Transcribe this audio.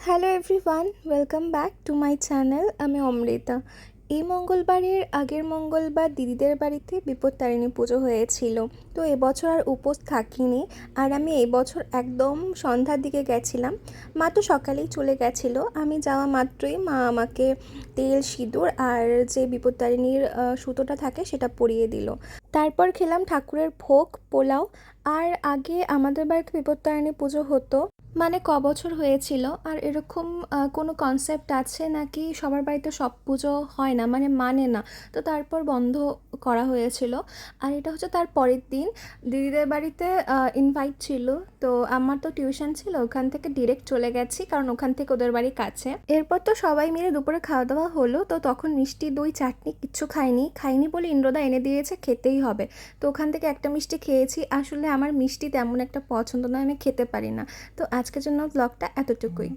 Hello everyone, welcome back to my channel. আমি অমৃতা। এই মঙ্গলবারের আগের মঙ্গলবার দিদিদের বাড়িতে বিপত্তারিণী পুজো হয়েছিল। তো এবছর আর উপোস থাকিনি। আর আমি এবছর একদম সন্ধ্যার দিকে গেছিলাম। মা তো সকালেই চলে গেছিলো। আমি যাওয়া মাত্রই মা আমাকে তেল, সিঁদুর আর যে বিপত্তারিণীর সুতোটা থাকে সেটা পরিয়ে দিল। তারপর খেলাম ঠাকুরের ভোগ, পোলাও। আর আগে আমাদের বাড়িতে বিপত্তারিণী পুজো হতো, মানে বছর হয়েছিল। আর এরকম কোনো কনসেপ্ট আছে নাকি সবার বাড়িতে সব পুজো হয় না, মানে না। তো তারপর বন্ধ করা হয়েছিল। আর এটা হচ্ছে তার পরের দিন দিদিদের বাড়িতে ইনভাইট ছিল। তো আমার তো টিউশন ছিল, ওখান থেকে ডিরেক্ট চলে গেছি, কারণ ওখান থেকে ওদের বাড়ি কাছে। এরপর তো সবাই মিলে দুপুরে খাওয়া দাওয়া হলো। তো তখন মিষ্টি, দই, চাটনি কিচ্ছু খাইনি বলে ইন্দ্রদা এনে দিয়েছে, খেতেই হবে। তো ওখান থেকে একটা মিষ্টি খেয়েছি। আসলে আমার মিষ্টি তেমন একটা পছন্দ নয়, আমি খেতে পারি না। তো আজকের জন্য ব্লগটা এতটুকুই।